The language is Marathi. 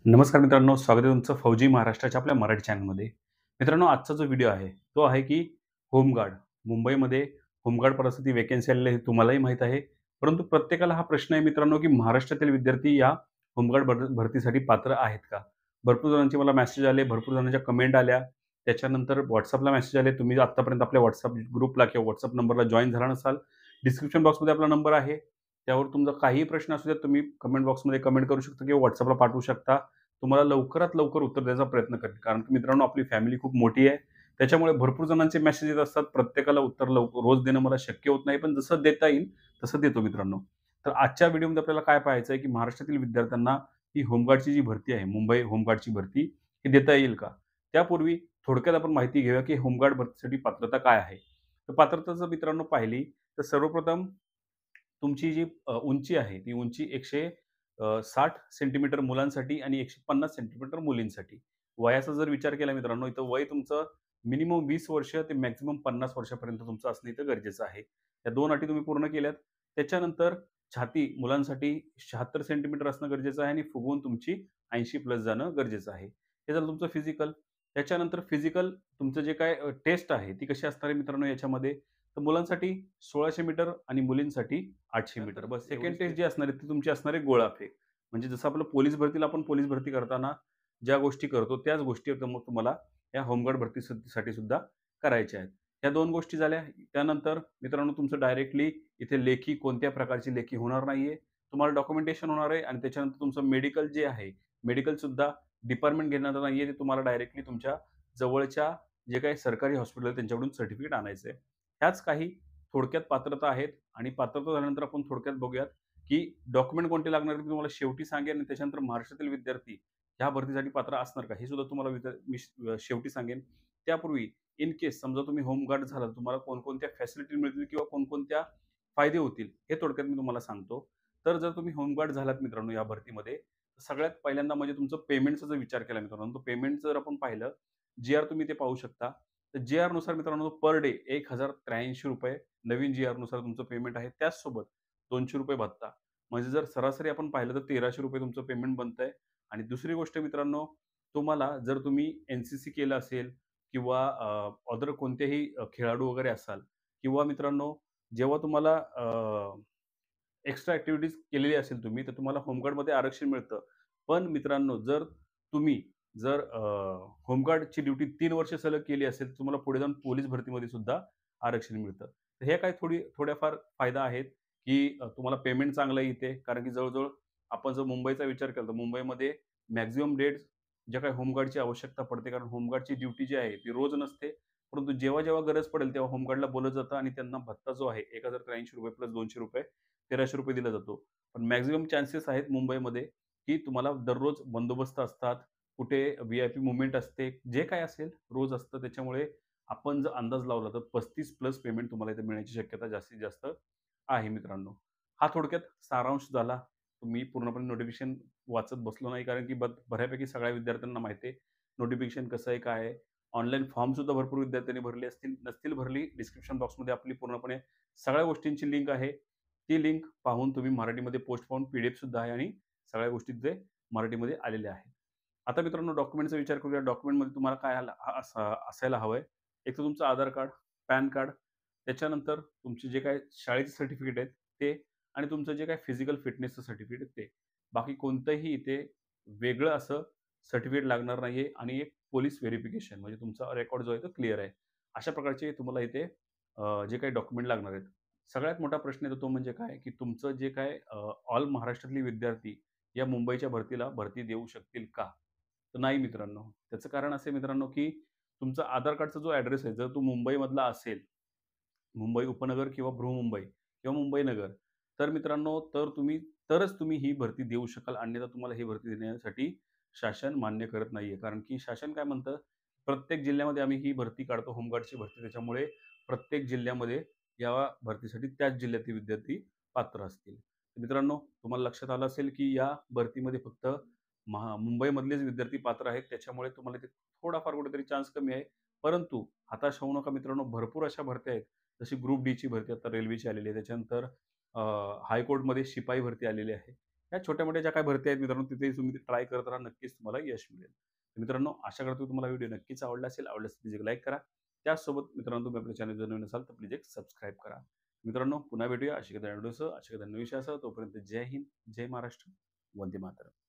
नमस्कार मित्रांनो, स्वागत आहे तुमचं फौजी महाराष्ट्राच्या आपल्या मराठी चॅनलमध्ये. मित्रांनो, आजचा जो व्हिडिओ आहे, तो आहे की होमगार्ड. मुंबईमध्ये होमगार्ड पदासाठी व्हॅकन्सी आलेली आहे, हे तुम्हालाही माहीत आहे. परंतु प्रत्येकाला हा प्रश्न आहे मित्रांनो, की महाराष्ट्रातील विद्यार्थी या होमगार्ड भरतीसाठी पात्र आहेत का? भरपूर जणांचे मला मेसेज आले, भरपूर जणांच्या कमेंट आल्या. त्याच्यानंतर WhatsAppला मेसेज आले. तुम्ही आत्तापर्यंत आपल्या WhatsApp ग्रुपला किंवा WhatsApp नंबरला जॉइन झाला नसाल, डिस्क्रिप्शन बॉक्समध्ये आपला नंबर आहे. त्यावर तुमचा काहीही प्रश्न असू द्या, तुम्ही कमेंट बॉक्समध्ये कमेंट करू शकता किंवा WhatsAppला पाठवू शकता. तुम्हाला लवकरात लवकर उत्तर द्यायचा प्रयत्न करेन. कारण की मित्रांनो, आपली फॅमिली खूप मोठी आहे. त्याच्यामुळे भरपूर जणांचे मेसेज येत असतात. प्रत्येकाला उत्तर रोज देणं मला शक्य होत नाही. पण जसं देता येईल तसं देतो मित्रांनो. तर आजच्या व्हिडिओमध्ये आपल्याला काय पाहायचं आहे, की महाराष्ट्रातील विद्यार्थ्यांना ही होमगार्डची जी भरती आहे, मुंबई होमगार्डची भरती ही देता येईल का? त्यापूर्वी थोडक्यात आपण माहिती घेऊया, की होमगार्ड भरतीसाठी पात्रता काय आहे? तर पात्रता जर मित्रांनो पाहिली, तर सर्वप्रथम तुमची जी उंची आहे, ती उंची 160 सेंटीमीटर मुलांसाठी आणि 150 सेंटीमीटर मुलींसाठी. वयाचा जर विचार केला मित्रांनो, इथं वय तुमचं मिनिमम 20 वर्ष ते मॅक्सिमम 50 वर्षापर्यंत तुमचं असणं इथं गरजेचं आहे. या 2 अटी तुम्ही पूर्ण केल्यात. त्याच्यानंतर छाती मुलांसाठी 76 सेंटीमीटर असणं गरजेचं आहे आणि फुगवून तुमची 80 प्लस जाणं गरजेचं आहे. हे झालं तुमचं फिजिकल. त्याच्यानंतर फिजिकल तुमचं जे काय टेस्ट आहे, ती कशी असणार आहे मित्रांनो याच्यामध्ये? तर मुलांसाठी 1600 मीटर आणि मुलींसाठी 800 मीटर. बस सेकंड टेस्ट जी असणार आहे ती तुमची असणार आहे गोळाफेक. म्हणजे जसं आपलं पोलीस भरतीला आपण पोलीस भरती करताना ज्या गोष्टी करतो त्याच गोष्टी तुम्हाला या होमगार्ड भरतीसाठी सुद्धा करायच्या आहेत. ह्या 2 गोष्टी झाल्या. त्यानंतर मित्रांनो तुमचं डायरेक्टली इथे लेखी कोणत्या प्रकारची लेखी होणार नाहीये. तुम्हाला डॉक्युमेंटेशन होणार आहे आणि त्याच्यानंतर तुमचं मेडिकल जे आहे, मेडिकल सुद्धा डिपार्टमेंट घेणार नाहीये. ते तुम्हाला डायरेक्टली तुमच्या जवळच्या जे काही सरकारी हॉस्पिटल आहे त्यांच्याकडून सर्टिफिकेट आणायचं आहे. ह्याच काही थोडक्यात पात्रता आहेत आणि पात्रता झाल्यानंतर आपण थोडक्यात बघूयात, की डॉक्युमेंट कोणते लागणार आहेत, मी तुम्हाला शेवटी सांगेन आणि त्याच्यानंतर महाराष्ट्रातील विद्यार्थी ह्या भरतीसाठी पात्र असणार का, हे सुद्धा तुम्हाला शेवटी सांगेन. त्यापूर्वी इन केस समजा तुम्ही होमगार्ड झाला, तर तुम्हाला कोणकोणत्या फॅसिलिटी मिळतील किंवा कोणकोणत्या फायदे होतील, हे थोडक्यात मी तुम्हाला सांगतो. तर जर तुम्ही होमगार्ड झालात मित्रांनो या भरतीमध्ये, तर सगळ्यात पहिल्यांदा म्हणजे तुमचं पेमेंटचा जर विचार केला मित्रांनो, तर पेमेंट जर आपण पाहिलं, जी-आर तुम्ही ते पाहू शकता. तर जी-आरनुसार मित्रांनो पर डे ₹1083 नवीन जी-आरनुसार तुमचं पेमेंट आहे. त्याचसोबत ₹200 भत्ता. म्हणजे जर सरासरी आपण पाहिलं तर ₹1300 तुमचं पेमेंट बनतंय. आणि दुसरी गोष्ट मित्रांनो, तुम्हाला जर तुम्ही एन-सी-सी केलं असेल किंवा अदर कोणतेही खेळाडू वगैरे असाल किंवा मित्रांनो जेव्हा तुम्हाला एक्स्ट्रा ॲक्टिव्हिटीज केलेली असेल तुम्ही, तर तुम्हाला होमगार्डमध्ये आरक्षण मिळतं. पण मित्रांनो, जर होमगार्डची ड्युटी 3 वर्ष सलग केली असेल, तर तुम्हाला पुढे जाऊन पोलीस भरतीमध्ये सुद्धा आरक्षण मिळतं. तर हे काही थोड्याफार फायदा आहेत, की तुम्हाला पेमेंट चांगलं इथे कारण की जवळ आपण जर मुंबईचा विचार केला, तर मुंबईमध्ये मॅक्सिमम डेट्स ज्या काही होमगार्डची आवश्यकता पडते. कारण होमगार्डची ड्युटी जी आहे, ती रोज नसते. परंतु जेव्हा गरज पडेल, तेव्हा होमगार्डला बोलावलं जातं आणि त्यांना भत्ता जो आहे ₹1083 प्लस ₹200 ₹1300 दिला जातो. पण मॅक्सिमम चान्सेस आहेत मुंबईमध्ये, की तुम्हाला दररोज बंदोबस्त असतात. कुठे व्ही-आय-पी मूव्हमेंट असते. जे काही असेल रोज असतं. त्याच्यामुळे आपण जर अंदाज लावला तर 35 प्लस पेमेंट तुम्हाला इथे मिळण्याची शक्यता जास्तीत जास्त आहे मित्रांनो. हा थोडक्यात सारांश झाला. मी पूर्णपणे नोटिफिकेशन वाचत बसलो नाही कारण की बऱ्यापैकी सगळ्या विद्यार्थ्यांना माहिती आहे नोटिफिकेशन कसं आहे, काय आहे. ऑनलाईन फॉर्म सुद्धा भरपूर विद्यार्थ्यांनी भरले असतील. नसतील भरली डिस्क्रिप्शन बॉक्समध्ये आपली पूर्णपणे सगळ्या गोष्टींची लिंक आहे. ती लिंक पाहून तुम्ही मराठीमध्ये पोस्ट पाहून पी-डी-एफ सुद्धा आहे आणि सगळ्या गोष्टी तिथे मराठीमध्ये आलेल्या आहेत. आता मित्रांनो डॉक्युमेंटचा विचार करूया. डॉक्युमेंटमध्ये तुम्हाला काय असायला हवंय. एक तर तुमचं आधार कार्ड, पॅन कार्ड, त्याच्यानंतर तुमचे जे काही शाळेचे सर्टिफिकेट आहेत ते आणि तुमचं जे काही फिजिकल फिटनेसचं सर्टिफिकेट आहे ते. बाकी कोणतंही इथे वेगळं असं सर्टिफिकेट लागणार नाहीये आणि एक पोलीस व्हेरिफिकेशन म्हणजे तुमचा रेकॉर्ड जो आहे तो क्लिअर आहे. अशा प्रकारचे तुम्हाला इथे जे काही डॉक्युमेंट लागणार आहेत. सगळ्यात मोठा प्रश्न येतो तो म्हणजे काय, की तुमचं जे काय ऑल महाराष्ट्रातले विद्यार्थी या मुंबईच्या भरतीला भरती देऊ शकतील का? तर नाही मित्रांनो. त्याचं कारण असं आहे मित्रांनो, की तुमचा आधार कार्डचा जो ॲड्रेस आहे, जर तो मुंबईमधला असेल, मुंबई उपनगर किंवा बृहन्मुंबई किंवा मुंबई नगर, तर मित्रांनो तरच तुम्ही ही भरती देऊ शकाल. अन्यथा तुम्हाला ही भरती देण्यासाठी शासन मान्य करत नाहीये. कारण की शासन काय म्हणतं, प्रत्येक जिल्ह्यामध्ये आम्ही ही भरती काढतो होमगार्डची भरती. त्याच्यामुळे प्रत्येक जिल्ह्यामध्ये या भरतीसाठी त्याच जिल्ह्यातील विद्यार्थी पात्र असतील. तर मित्रांनो, तुम्हाला लक्षात आलं असेल, की या भरतीमध्ये फक्त मुंबईमधलेच विद्यार्थी पात्र आहेत. त्याच्यामुळे तुम्हाला इथे थोडाफार कुठेतरी चान्स कमी आहे. परंतु हताश होऊ नका मित्रांनो, भरपूर अशा भरत्या आहेत. जशी ग्रुप डीची भरती आता रेल्वेची आलेली आहे. त्याच्यानंतर हायकोर्टमध्ये शिपाई भरती आलेली आहे. या छोट्या-मोठ्या ज्या काही भरती आहेत मित्रांनो, तिथे तुम्ही ट्राय करत राहा. नक्कीच तुम्हाला यश मिळेल. तर मित्रांनो, आशा करतो तुम्हाला व्हिडिओ नक्कीच आवडला असेल. आवडल्यास प्लीज एक लाईक करा. त्याचसोबत मित्रांनो, तुम्ही आपल्या चॅनल जर नवीन असाल तर प्लीज एक सबस्क्राईब करा. मित्रांनो, पुन्हा भेटूया अशा एखाद्या व्हिडिओसह, अशा एखाद्या नवीन विषयासह. तोपर्यंत जय हिंद, जय महाराष्ट्र, वंदे मातरम.